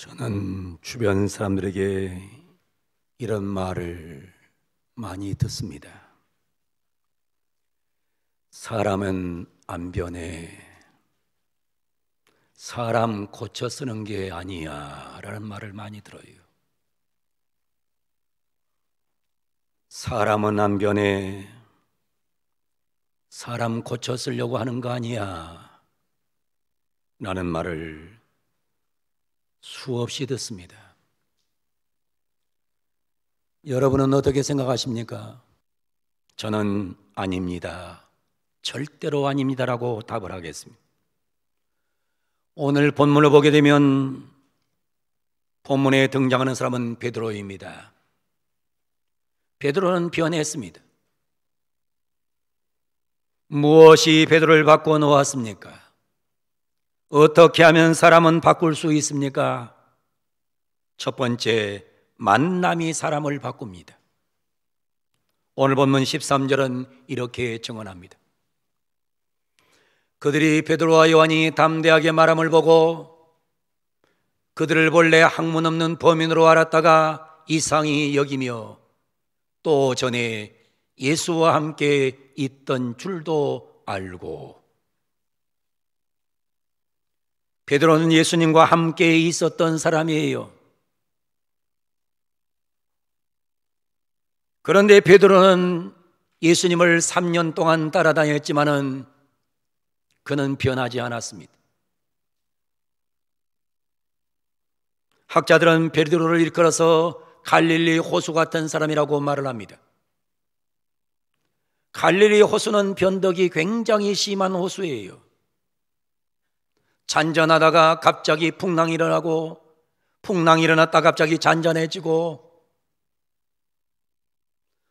저는 주변 사람들에게 이런 말을 많이 듣습니다. 사람은 안 변해. 사람 고쳐 쓰는 게 아니야 라는 말을 많이 들어요. 사람은 안 변해. 사람 고쳐 쓰려고 하는 거 아니야 라는 말을 수없이 듣습니다. 여러분은 어떻게 생각하십니까? 저는 아닙니다. 절대로 아닙니다라고 답을 하겠습니다. 오늘 본문을 보게 되면 본문에 등장하는 사람은 베드로입니다. 베드로는 변했습니다. 무엇이 베드로를 바꿔 놓았습니까? 어떻게 하면 사람은 바꿀 수 있습니까? 첫 번째, 만남이 사람을 바꿉니다. 오늘 본문 13절은 이렇게 증언합니다. 그들이 베드로와 요한이 담대하게 말함을 보고 그들을 본래 학문 없는 범인으로 알았다가 이상히 여기며 또 전에 예수와 함께 있던 줄도 알고. 베드로는 예수님과 함께 있었던 사람이에요. 그런데 베드로는 예수님을 3년 동안 따라다녔지만은 그는 변하지 않았습니다. 학자들은 베드로를 일컬어서 갈릴리 호수 같은 사람이라고 말을 합니다. 갈릴리 호수는 변덕이 굉장히 심한 호수예요. 잔잔하다가 갑자기 풍랑이 일어나고 풍랑이 일어났다 갑자기 잔잔해지고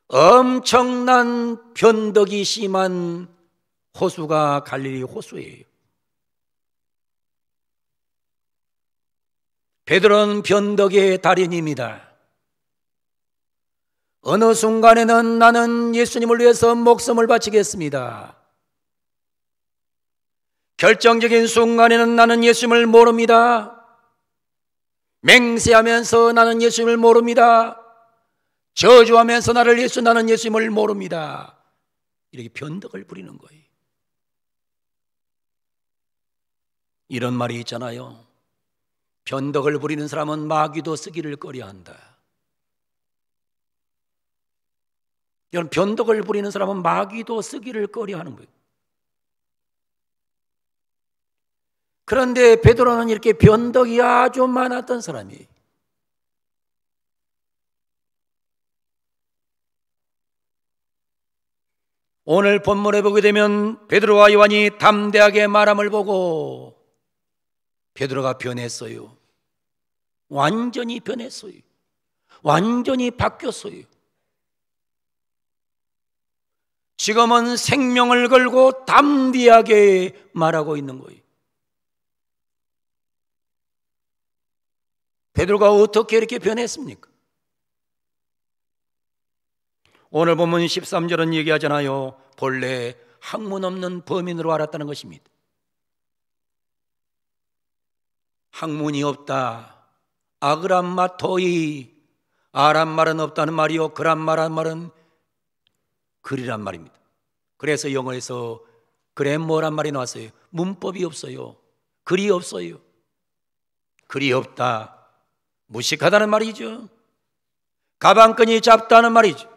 엄청난 변덕이 심한 호수가 갈릴리 호수예요. 베드로는 변덕의 달인입니다. 어느 순간에는 나는 예수님을 위해서 목숨을 바치겠습니다. 결정적인 순간에는 나는 예수님을 모릅니다. 맹세하면서 나는 예수님을 모릅니다. 저주하면서 나는 예수님을 모릅니다. 이렇게 변덕을 부리는 거예요. 이런 말이 있잖아요. 변덕을 부리는 사람은 마귀도 쓰기를 꺼려한다. 이런 변덕을 부리는 사람은 마귀도 쓰기를 꺼려하는 거예요. 그런데 베드로는 이렇게 변덕이 아주 많았던 사람이에요. 오늘 본문에 보게 되면 베드로와 요한이 담대하게 말함을 보고 베드로가 변했어요. 완전히 변했어요. 완전히 바뀌었어요. 지금은 생명을 걸고 담대하게 말하고 있는 거예요. 베드로가 어떻게 이렇게 변했습니까? 오늘 본문 13절은 얘기하잖아요. 본래 학문 없는 범인으로 알았다는 것입니다. 학문이 없다. 아그람마토이. 아란 말은 없다는 말이요. 그란마란 말은 글이란 말입니다. 그래서 영어에서 그래머란 말이 나왔어요. 문법이 없어요. 글이 없어요. 글이 없다. 무식하다는 말이죠. 가방끈이 짧다는 말이죠.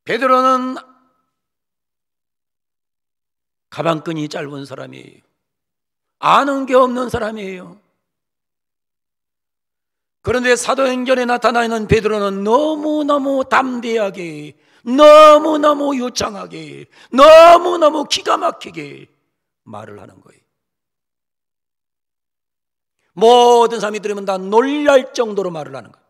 베드로는 가방끈이 짧은 사람이에요. 아는 게 없는 사람이에요. 그런데 사도행전에 나타나는 베드로는 너무너무 담대하게, 너무너무 유창하게, 너무너무 기가 막히게 말을 하는 거예요. 모든 사람이 들으면 다 놀랄 정도로 말을 하는 거예요.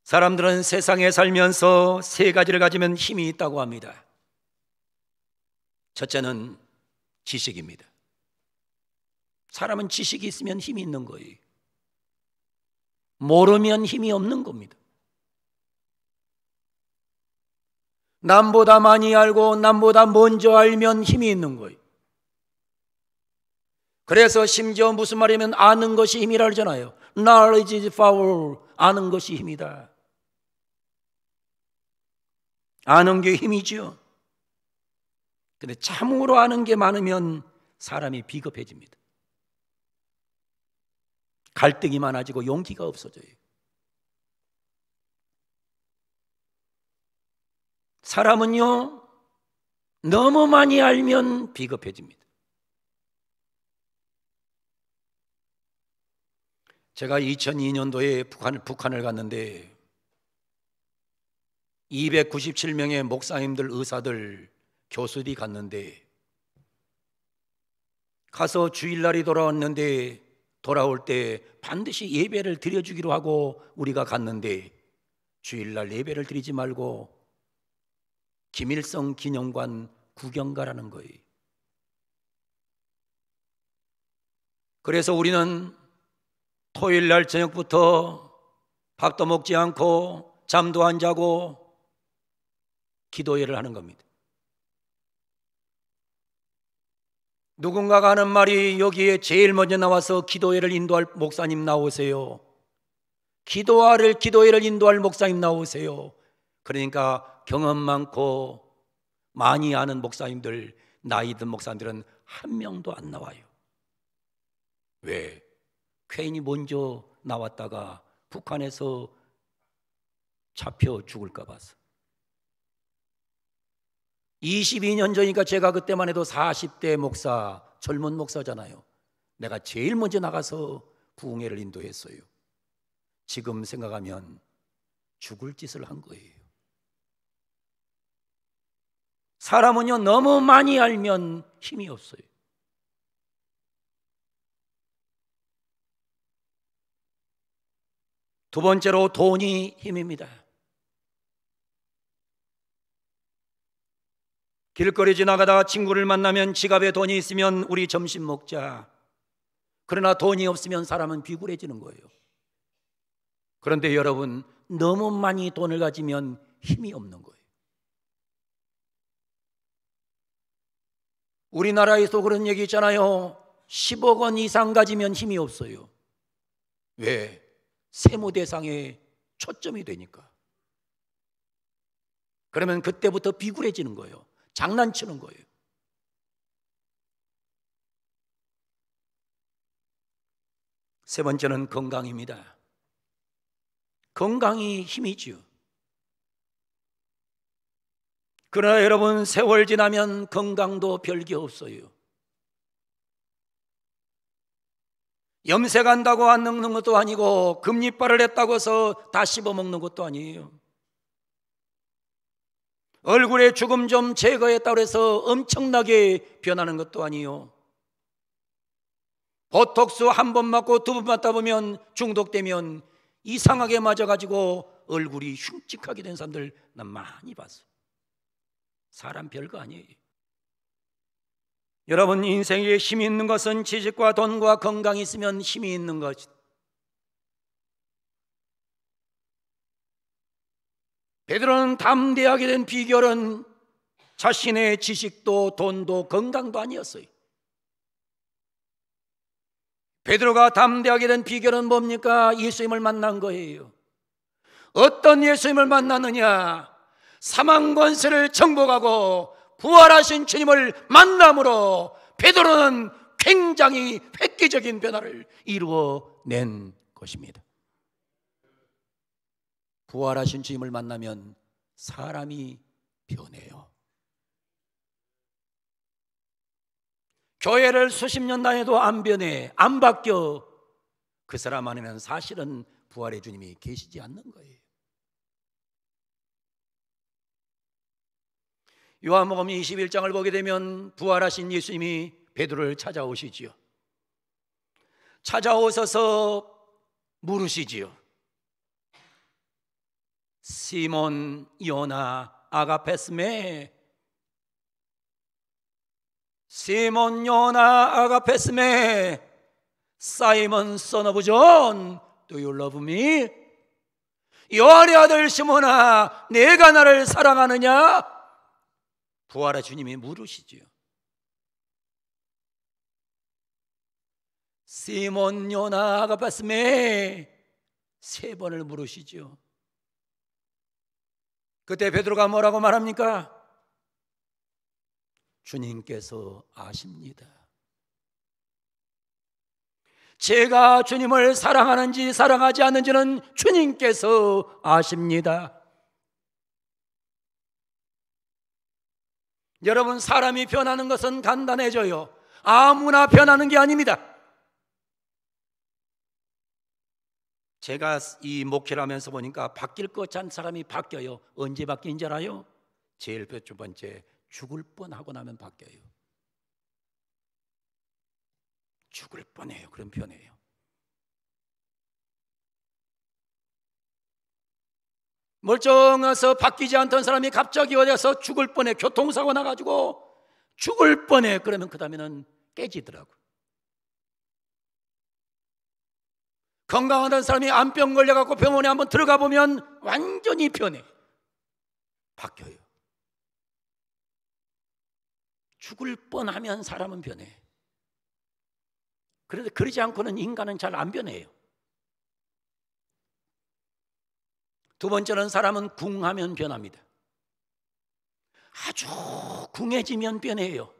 사람들은 세상에 살면서 세 가지를 가지면 힘이 있다고 합니다. 첫째는 지식입니다. 사람은 지식이 있으면 힘이 있는 거예요. 모르면 힘이 없는 겁니다. 남보다 많이 알고 남보다 먼저 알면 힘이 있는 거예요. 그래서 심지어 무슨 말이면 아는 것이 힘이라 그러잖아요. Knowledge is power. 아는 것이 힘이다. 아는 게 힘이죠. 근데 참으로 아는 게 많으면 사람이 비겁해집니다. 갈등이 많아지고 용기가 없어져요. 사람은요, 너무 많이 알면 비겁해집니다. 제가 2002년도에 북한을 갔는데 297명의 목사님들, 의사들, 교수들이 갔는데, 가서 주일날이 돌아왔는데 돌아올 때 반드시 예배를 드려주기로 하고 우리가 갔는데 주일날 예배를 드리지 말고 김일성 기념관 구경 가라는 거예요. 그래서 우리는 토요일날 저녁부터 밥도 먹지 않고 잠도 안 자고 기도회를 하는 겁니다. 누군가가 하는 말이, 여기에 제일 먼저 나와서 기도회를 인도할 목사님 나오세요. 기도회를 인도할 목사님 나오세요. 그러니까 경험 많고 많이 아는 목사님들, 나이 든 목사님들은 한 명도 안 나와요. 왜? 괜히 먼저 나왔다가 북한에서 잡혀 죽을까 봐서. 22년 전이니까 제가 그때만 해도 40대 목사, 젊은 목사잖아요. 내가 제일 먼저 나가서 부흥회를 인도했어요. 지금 생각하면 죽을 짓을 한 거예요. 사람은요, 너무 많이 알면 힘이 없어요. 두 번째로 돈이 힘입니다. 길거리 지나가다가 친구를 만나면 지갑에 돈이 있으면 우리 점심 먹자. 그러나 돈이 없으면 사람은 비굴해지는 거예요. 그런데 여러분, 너무 많이 돈을 가지면 힘이 없는 거예요. 우리나라에서 그런 얘기 있잖아요. 10억 원 이상 가지면 힘이 없어요. 왜? 세무 대상에 초점이 되니까. 그러면 그때부터 비굴해지는 거예요. 장난치는 거예요. 세 번째는 건강입니다. 건강이 힘이지요. 그러나 여러분, 세월 지나면 건강도 별게 없어요. 염색 한다고 안 늙는 것도 아니고 금리빨을 했다고 해서 다 씹어먹는 것도 아니에요. 얼굴에 주름 좀 제거했다고 해서 엄청나게 변하는 것도 아니에요. 보톡스 한 번 맞고 두 번 맞다 보면 중독되면 이상하게 맞아가지고 얼굴이 흉측하게 된 사람들 난 많이 봤어. 사람 별거 아니에요. 여러분, 인생에 힘이 있는 것은 지식과 돈과 건강이 있으면 힘이 있는 것이다. 베드로는 담대하게 된 비결은 자신의 지식도 돈도 건강도 아니었어요. 베드로가 담대하게 된 비결은 뭡니까? 예수님을 만난 거예요. 어떤 예수님을 만났느냐? 사망 권세를 정복하고 부활하신 주님을 만남으로 베드로는 굉장히 획기적인 변화를 이루어낸 것입니다. 부활하신 주님을 만나면 사람이 변해요. 교회를 수십 년 다녀도 안 변해, 안 바뀌어. 그 사람 안에는 사실은 부활의 주님이 계시지 않는 거예요. 요한복음 21장을 보게 되면 부활하신 예수님이 베드로를 찾아오시지요. 찾아오셔서 물으시지요. 시몬 요나 아가페스메, 시몬 요나 아가페스메, 사이먼 son of John, do you love me? 요한의 아들 시몬아, 내가 나를 사랑하느냐? 부활의 주님이 물으시지요. 시몬 요나 아가파스메, 3번을 물으시죠. 그때 베드로가 뭐라고 말합니까? 주님께서 아십니다. 제가 주님을 사랑하는지 사랑하지 않는지는 주님께서 아십니다. 여러분, 사람이 변하는 것은 간단해져요. 아무나 변하는 게 아닙니다. 제가 이 목회를 하면서 보니까 바뀔 것 같은 사람이 바뀌어요. 언제 바뀐 줄 알아요? 제일 첫 번째, 죽을 뻔하고 나면 바뀌어요. 죽을 뻔해요. 그럼 변해요. 멀쩡해서 바뀌지 않던 사람이 갑자기 어디서 죽을 뻔해. 교통사고 나가지고 죽을 뻔해. 그러면 그 다음에는 깨지더라고. 건강하던 사람이 암병 걸려갖고 병원에 한번 들어가 보면 완전히 변해. 바뀌어요. 죽을 뻔하면 사람은 변해. 그런데 그러지 않고는 인간은 잘 안 변해요. 두 번째는 사람은 궁하면 변합니다. 아주 궁해지면 변해요.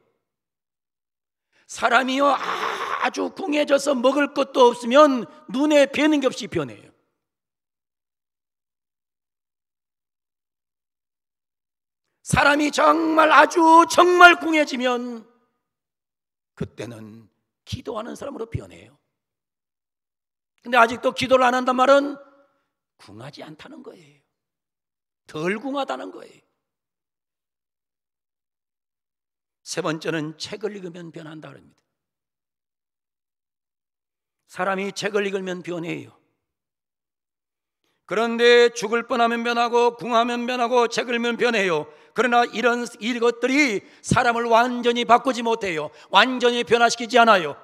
사람이요 아주 궁해져서 먹을 것도 없으면 눈에 뵈는 게 없이 변해요. 사람이 정말 아주 정말 궁해지면 그때는 기도하는 사람으로 변해요. 근데 아직도 기도를 안 한단 말은 궁하지 않다는 거예요. 덜 궁하다는 거예요. 세 번째는 책을 읽으면 변한다 그럽니다. 사람이 책을 읽으면 변해요. 그런데 죽을 뻔하면 변하고 궁하면 변하고 책을 읽으면 변해요. 그러나 이것들이 사람을 완전히 바꾸지 못해요. 완전히 변화시키지 않아요.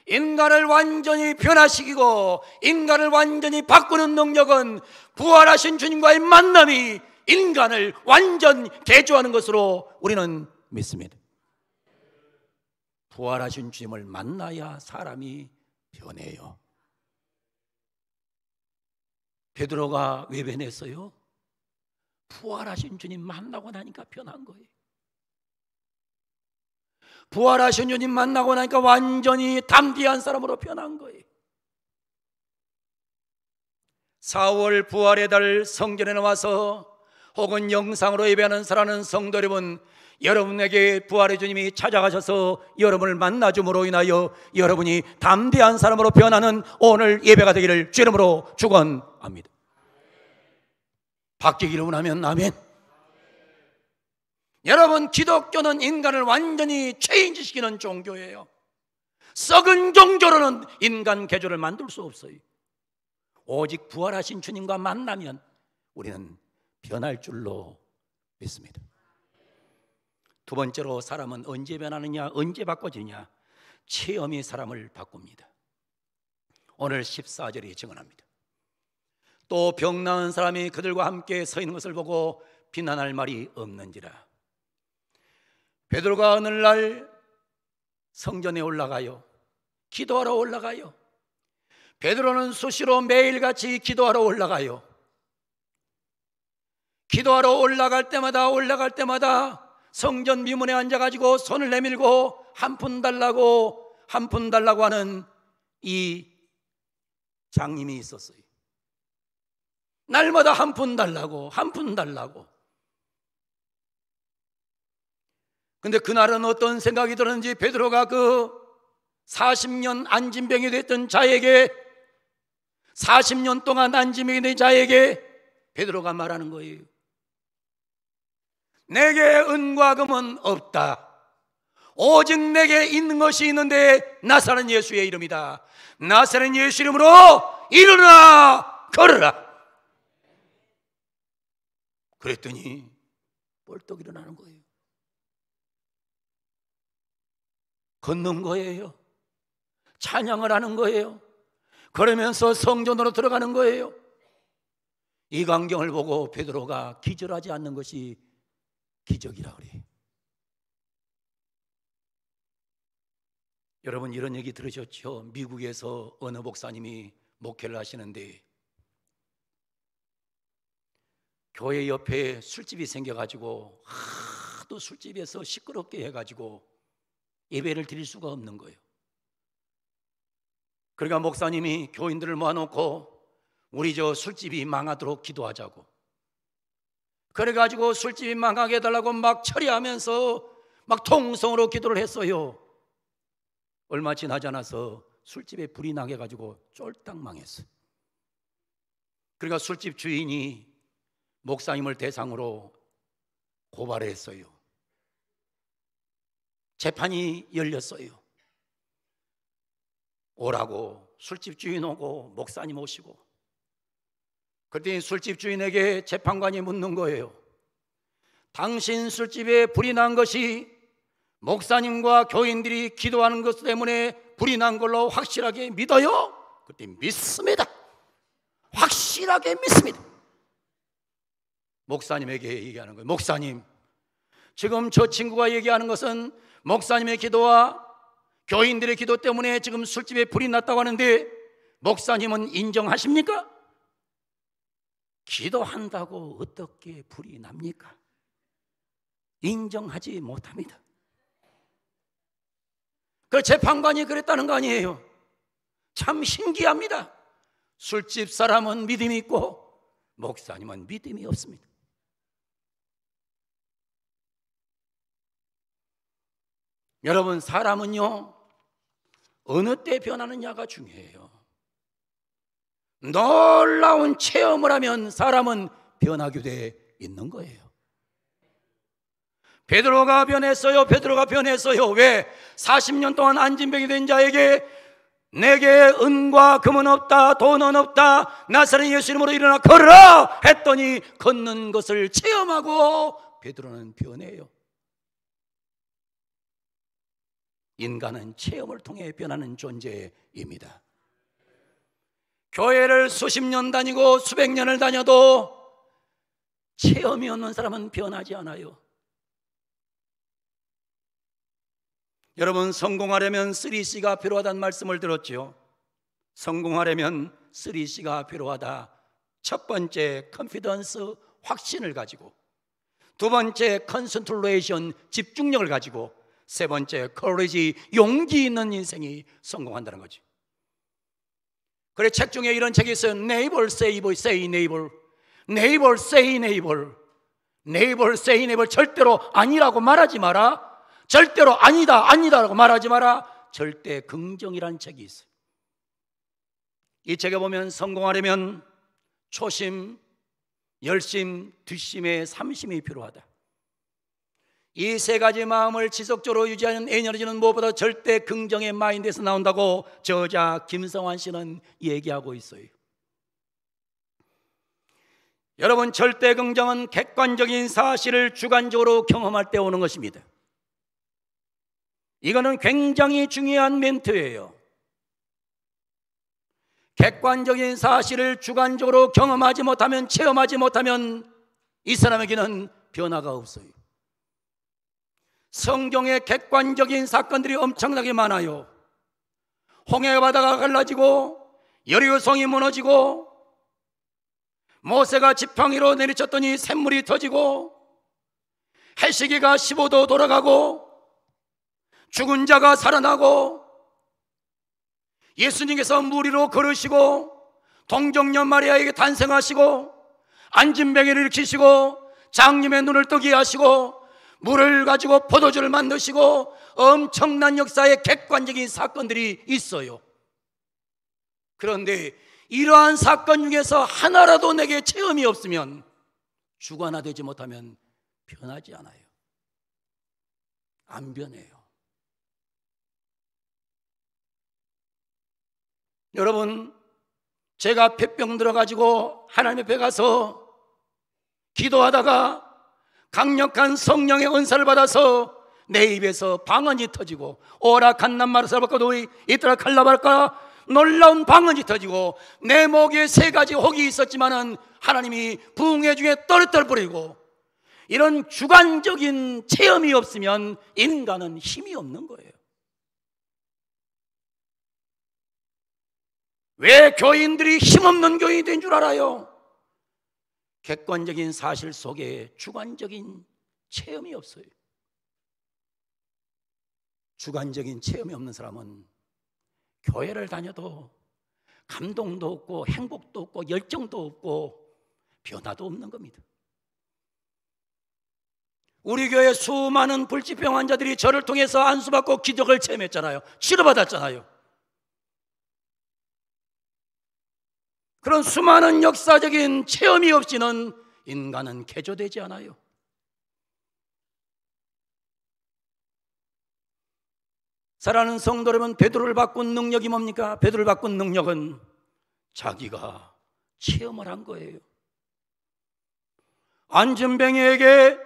인간을 완전히 변화시키고 인간을 완전히 바꾸는 능력은 부활하신 주님과의 만남이 인간을 완전 개조하는 것으로 우리는 믿습니다. 부활하신 주님을 만나야 사람이 변해요. 베드로가 왜 변했어요? 부활하신 주님 만나고 나니까 변한 거예요. 부활하신 주님 만나고 나니까 완전히 담대한 사람으로 변한 거예요. 4월 부활의 달 성전에 나와서 혹은 영상으로 예배하는 사랑하는 성도 여러분, 여러분에게 부활의 주님이 찾아가셔서 여러분을 만나줌으로 인하여 여러분이 담대한 사람으로 변하는 오늘 예배가 되기를 주 이름으로 축원합니다. 바뀌기를 원하면 아멘. 여러분, 기독교는 인간을 완전히 체인지시키는 종교예요. 썩은 종교로는 인간 개조를 만들 수 없어요. 오직 부활하신 주님과 만나면 우리는 변할 줄로 믿습니다. 두 번째로 사람은 언제 변하느냐, 언제 바꿔지느냐? 체험이 사람을 바꿉니다. 오늘 14절이 증언합니다. 또 병 나은 사람이 그들과 함께 서 있는 것을 보고 비난할 말이 없는지라. 베드로가 어느 날 성전에 올라가요. 기도하러 올라가요. 베드로는 수시로 매일같이 기도하러 올라가요. 기도하러 올라갈 때마다 성전 미문에 앉아가지고 손을 내밀고 한 푼 달라고 하는 이 장님이 있었어요. 날마다 한 푼 달라고. 근데 그날은 어떤 생각이 들었는지 베드로가 그 40년 안진병이 됐던 자에게, 40년 동안 안진병이 된 자에게 베드로가 말하는 거예요. 내게 은과 금은 없다. 오직 내게 있는 것이 있는데 나사렛 예수의 이름이다. 나사렛 예수 이름으로 일어나 걸어라. 그랬더니 벌떡 일어나는 거예요. 걷는 거예요. 찬양을 하는 거예요. 그러면서 성전으로 들어가는 거예요. 이 광경을 보고 베드로가 기절하지 않는 것이 기적이라 그래요. 여러분, 이런 얘기 들으셨죠? 미국에서 어느 목사님이 목회를 하시는데 교회 옆에 술집이 생겨가지고 하도 술집에서 시끄럽게 해가지고 예배를 드릴 수가 없는 거예요. 그러니까 목사님이 교인들을 모아놓고 우리 저 술집이 망하도록 기도하자고, 그래가지고 술집이 망하게 해달라고 막 처리하면서 막 통성으로 기도를 했어요. 얼마 지나지 않아서 술집에 불이 나게 해가지고 쫄딱 망했어요. 그러니까 술집 주인이 목사님을 대상으로 고발했어요. 재판이 열렸어요. 오라고 술집 주인 오고 목사님 오시고, 그랬더니 술집 주인에게 재판관이 묻는 거예요. 당신 술집에 불이 난 것이 목사님과 교인들이 기도하는 것 때문에 불이 난 걸로 확실하게 믿어요? 그랬더니 믿습니다. 확실하게 믿습니다. 목사님에게 얘기하는 거예요. 목사님, 지금 저 친구가 얘기하는 것은 목사님의 기도와 교인들의 기도 때문에 지금 술집에 불이 났다고 하는데 목사님은 인정하십니까? 기도한다고 어떻게 불이 납니까? 인정하지 못합니다. 그 재판관이 그랬다는 거 아니에요. 참 신기합니다. 술집 사람은 믿음이 있고 목사님은 믿음이 없습니다. 여러분, 사람은요 어느 때 변하느냐가 중요해요. 놀라운 체험을 하면 사람은 변하게 돼 있는 거예요. 베드로가 변했어요. 베드로가 변했어요. 왜? 40년 동안 안진병이 된 자에게 내게 은과 금은 없다, 돈은 없다, 나사렛 예수 이름으로 일어나 걸어라 했더니 걷는 것을 체험하고 베드로는 변해요. 인간은 체험을 통해 변하는 존재입니다. 교회를 수십 년 다니고 수백 년을 다녀도 체험이 없는 사람은 변하지 않아요. 여러분, 성공하려면 3C가 필요하다는 말씀을 들었죠. 성공하려면 3C가 필요하다. 첫 번째, 컨피던스, 확신을 가지고, 두 번째, 컨센트레이션, 집중력을 가지고, 세 번째, 커리지, 용기 있는 인생이 성공한다는 거죠. 그래, 책 중에 이런 책이 있어요. Never say never. Never say never. Never say never. 절대로 아니라고 말하지 마라. 절대로 아니다라고 말하지 마라. 절대 긍정이라는 책이 있어요. 이 책에 보면 성공하려면 초심, 열심, 뒷심에 삼심이 필요하다. 이 세 가지 마음을 지속적으로 유지하는 에너지는 무엇보다 절대 긍정의 마인드에서 나온다고 저자 김성환 씨는 얘기하고 있어요. 여러분, 절대 긍정은 객관적인 사실을 주관적으로 경험할 때 오는 것입니다. 이거는 굉장히 중요한 멘트예요. 객관적인 사실을 주관적으로 경험하지 못하면, 체험하지 못하면 이 사람에게는 변화가 없어요. 성경에 객관적인 사건들이 엄청나게 많아요. 홍해 바다가 갈라지고 여리고성이 무너지고 모세가 지팡이로 내리쳤더니 샘물이 터지고 해시계가 15도 돌아가고 죽은 자가 살아나고 예수님께서 물 위로 걸으시고 동정녀 마리아에게 탄생하시고 안진뱅이를 일으키시고 장님의 눈을 뜨게 하시고 물을 가지고 포도주를 만드시고 엄청난 역사의 객관적인 사건들이 있어요. 그런데 이러한 사건 중에서 하나라도 내게 체험이 없으면, 주관화되지 못하면 변하지 않아요. 안 변해요. 여러분, 제가 폐병 들어가지고 하나님 앞에 가서 기도하다가 강력한 성령의 은사를 받아서 내 입에서 방언이 터지고 오라 칸남마르 살바카도 이따라 칼라바르카 놀라운 방언이 터지고 내 목에 세 가지 혹이 있었지만은 하나님이 부흥회 중에 떨어뜨려 버리고 이런 주관적인 체험이 없으면 인간은 힘이 없는 거예요. 왜 교인들이 힘없는 교인이 된 줄 알아요? 객관적인 사실 속에 주관적인 체험이 없어요. 주관적인 체험이 없는 사람은 교회를 다녀도 감동도 없고 행복도 없고 열정도 없고 변화도 없는 겁니다. 우리 교회 수많은 불치병 환자들이 저를 통해서 안수받고 기적을 체험했잖아요. 치료받았잖아요. 그런 수많은 역사적인 체험이 없이는 인간은 개조되지 않아요. 사랑하는 성도 여러분, 베드로를 바꾼 능력이 뭡니까? 베드로를 바꾼 능력은 자기가 체험을 한 거예요. 안진뱅이에게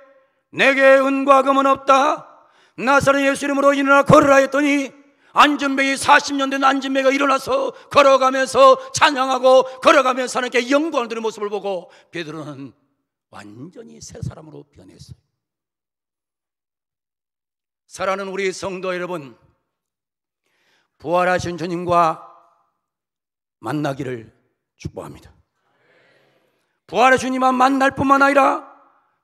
내게 은과 금은 없다, 나사렛 예수 이름으로 일어나 걸으라 했더니 안진뱅이 40년 된 안진뱅이가 일어나서 걸어가면서 찬양하고 걸어가면서 하나님께 영광을 드리는 모습을 보고 베드로는 완전히 새 사람으로 변했어요. 사랑하는 우리 성도 여러분, 부활하신 주님과 만나기를 축복합니다. 부활의 주님과 만날 뿐만 아니라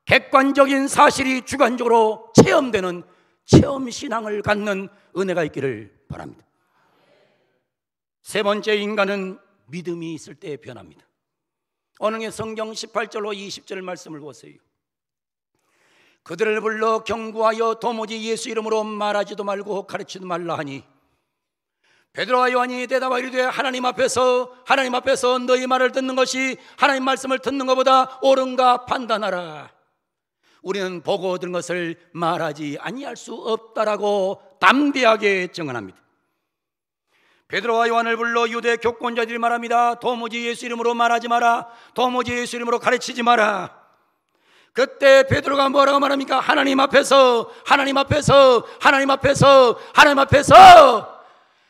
객관적인 사실이 주관적으로 체험되는 체험신앙을 갖는 은혜가 있기를 바랍니다. 세 번째, 인간은 믿음이 있을 때 변합니다. 오늘 성경 18절로 20절 말씀을 보세요. 그들을 불러 경고하여 도무지 예수 이름으로 말하지도 말고 가르치지도 말라 하니 베드로와 요한이 대답하여 이르되 하나님 앞에서 너희 말을 듣는 것이 하나님 말씀을 듣는 것보다 옳은가 판단하라. 우리는 보고 들은 것을 말하지 아니할 수 없다라고 담대하게 증언합니다. 베드로와 요한을 불러 유대 교권자들이 말합니다. 도무지 예수 이름으로 말하지 마라. 도무지 예수 이름으로 가르치지 마라. 그때 베드로가 뭐라고 말합니까? 하나님 앞에서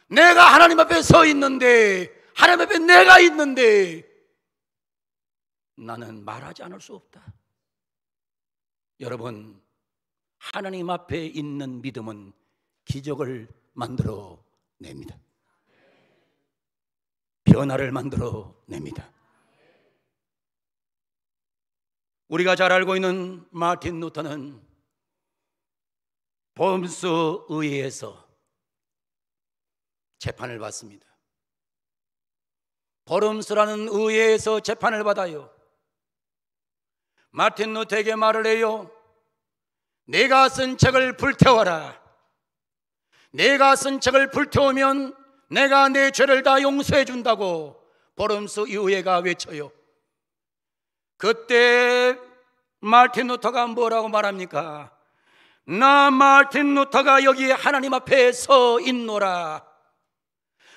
내가 하나님 앞에 서 있는데, 하나님 앞에 내가 있는데 나는 말하지 않을 수 없다. 여러분, 하나님 앞에 있는 믿음은 기적을 만들어 냅니다. 변화를 만들어 냅니다. 우리가 잘 알고 있는 마틴 루터는 봄스 의회에서 재판을 받습니다. 버름스라는 의회에서 재판을 받아요. 마틴 루터에게 말을 해요. 내가 쓴 책을 불태워라. 내가 쓴 책을 불태우면 내가 내 죄를 다 용서해 준다고 버름스 의회가 외쳐요. 그때 마틴 루터가 뭐라고 말합니까? 나 마틴 루터가 여기 하나님 앞에 서 있노라.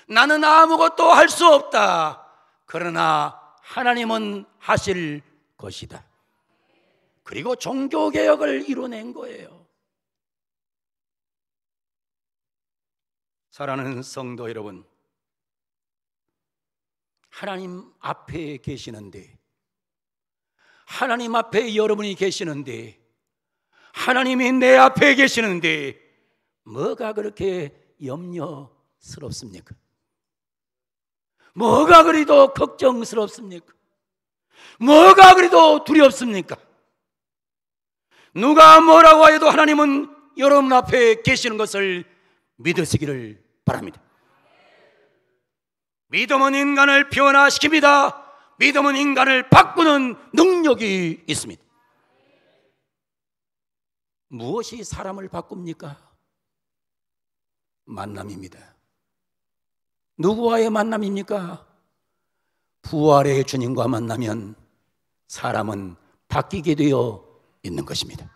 나는 아무것도 할 수 없다. 그러나 하나님은 하실 것이다. 그리고 종교개혁을 이뤄낸 거예요. 사랑하는 성도 여러분, 하나님 앞에 계시는데, 하나님 앞에 여러분이 계시는데, 하나님이 내 앞에 계시는데 뭐가 그렇게 염려스럽습니까? 뭐가 그리도 걱정스럽습니까? 뭐가 그리도 두렵습니까? 누가 뭐라고 해도 하나님은 여러분 앞에 계시는 것을 믿으시기를 바랍니다. 믿음은 인간을 변화시킵니다. 믿음은 인간을 바꾸는 능력이 있습니다. 무엇이 사람을 바꿉니까? 만남입니다. 누구와의 만남입니까? 부활의 주님과 만나면 사람은 바뀌게 되어 있는 것입니다.